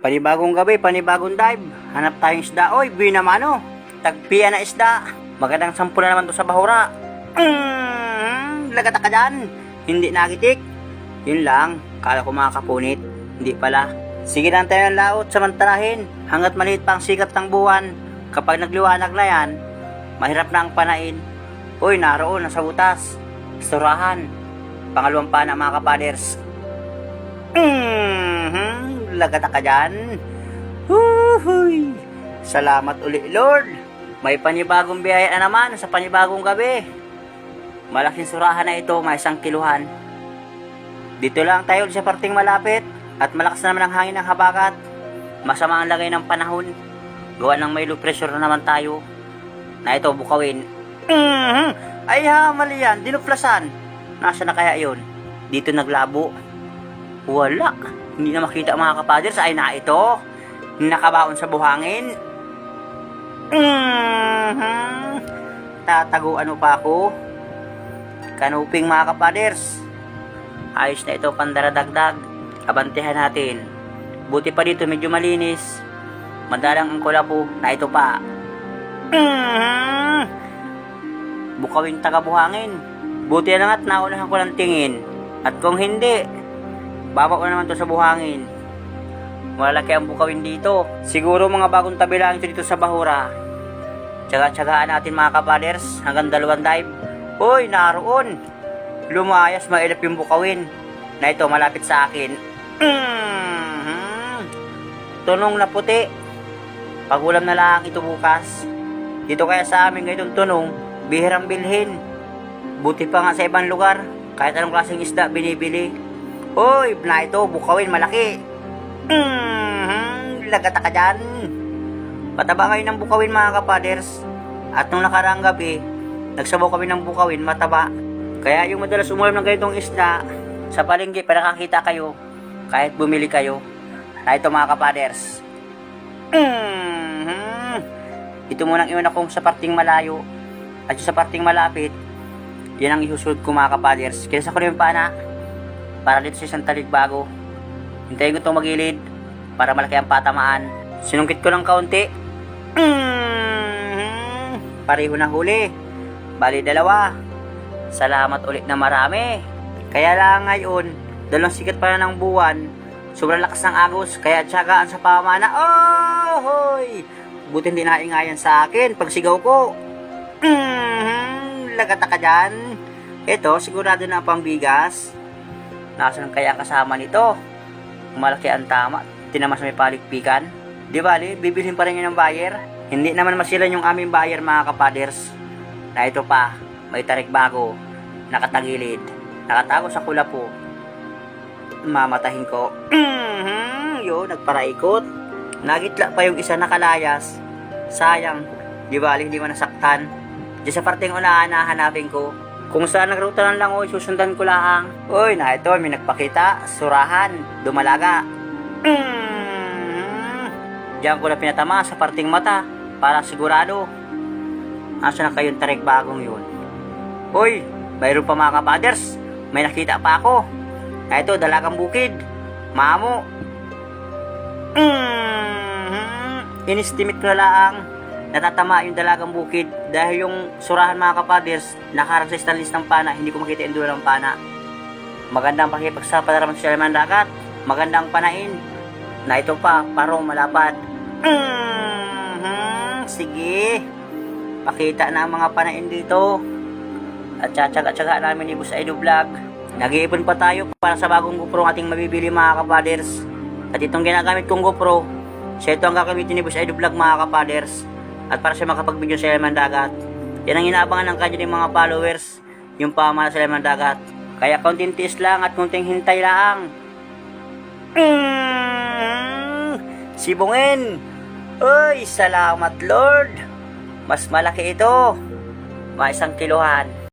Panibagong gabi, panibagong dive. Hanap tayong isda. Oy, buwi naman o. Tagpian na isda. Magandang 10 na naman to sa bahura. Lagata ka dyan. Hindi nagitik. Yun lang, kala ko makakapunit. Hindi pala. Sige lang tayo ng laot, samantalahin. Hanggat maliit pa ang sikat ng buwan. Kapag nagliwanag na yan, mahirap na ang panain. Uy, naroon, nasa butas. Surahan. Pangalawang pana mga kapaders. Lagata ka dyan. Huhuy. Salamat uli, Lord. May panibagong biyaya na naman sa panibagong gabi. Malaking surahan na ito, may 1 kiluhan. Dito lang tayo sa parting malapit at malakas na naman ang hangin ng habagat. Masama ang lagay ng panahon. Gawa ng may low pressure na naman tayo. Na ito bukawin. Ay ha, mali yan. Dinuplasan. Nasa na kaya yun? Dito naglabo. Wala. Hindi na makita mga kapaders. Ay na ito. Nakabaon sa buhangin. Tatago ano pa ako? Kanuping mga kapaders. Ayos na ito pandaradagdag. Abantihan natin. Buti pa dito medyo malinis. Madalang ang kulabo na ito pa. Bukawing taga-buhangin. Buti na nga't naunahan ko ng tingin. At kung hindi, baba ko naman to sa buhangin. Malaki ang bukawin dito. Siguro mga bagong tabi lang ito dito sa bahura. Tsaga-tsagaan natin mga kapaders hanggang 2 dive. Uy, naroon. Lumayas, mailap yung bukawin. Na ito, malapit sa akin. Tunong na puti. Pagulam na lang ito bukas. Dito kaya sa amin ngayon tunong, bihirang bilhin. Buti pa nga sa ibang lugar, kahit anong klaseng isda binibili. Uy, na ito, bukawin, malaki. Lagata ka dyan. Mataba ngayon ng bukawin mga kapaders. At nung nakaraang gabi, nagsabaw kami ng bukawin, mataba. Kaya yung madalas umulam ng ganitong isda, sa palengke para nakakita kayo, kahit bumili kayo. Na ito mga kapaders. Ito munang iwan akong sa parting malayo. At yung sa parting malapit, yan ang isusunod ko mga kapaders. Kinasa ko na yung pana para dito sa isang taligbago. Hintayin ko itong magilid para malaki ang patamaan. Sinungkit ko ng kaunti. Pareho na huli. Bali 2. Salamat ulit na marami. Kaya lang ngayon, 2 sikat pa na ng buwan. Sobrang lakas ng agos. Kaya tiyagaan sa pamana. Oh, hoy! Buti hindi naingayan sa akin pag sigaw ko. Lagata ka dyan. Ito, sigurado na ang pambigas. Nasaan kaya kasama nito? Malaki ang tama. Tinamas may palikpikan. Di bali, bibilhin pa rin yun ng buyer. Hindi naman masilan yung aming buyer mga kapaders. Na ito pa, may tarik bago. Nakatagilid. Nakatago sa kulapo. Mamatahin ko. Yun, nagparaikot. Nagitla pa yung isa nakalayas. Sayang. Di bali, hindi mo nasaktan. Diyan sa parting unahan na hanapin ko. Kung saan nagrutan lang o susundan ko lang. Uy, na ito, may nagpakita. Surahan. Dumalaga. Diyan ko na pinatama sa parting mata. Para sigurado. Asa na kayong tarik bagong yun? Uy, mayroon pa mga kapaders. May nakita pa ako. Na ito, dalagang bukid. Mamo. Inestimate ko na lang natatama yung dalagang bukid dahil yung surahan mga kapaders nakarang sa stainless ng pana, hindi ko makita yung dulo ng pana. Magandang pakipagsapal naman sa ilalim ng dagat. Magandang panain. Na ito pa, parong malapad. Sige. Pakita na ang mga panain dito. At tsatsaga namin ni Boss Edu Vlog. Nag-iipon pa tayo para sa bagong GoPro ating mabibili mga kapaders. At itong ginagamit kong GoPro, siya ito ang gagamitin ni Boss Edu Vlog mga kapaders. At para siya makapag-video sa ilalim ng dagat. Yan ang inaabangan ng kanyang mga followers, yung pamana sa ilalim ng dagat. Kaya konting tiis lang at konting hintay lang. Sibungin. Uy, salamat Lord. Mas malaki ito. May 1 kiluhan.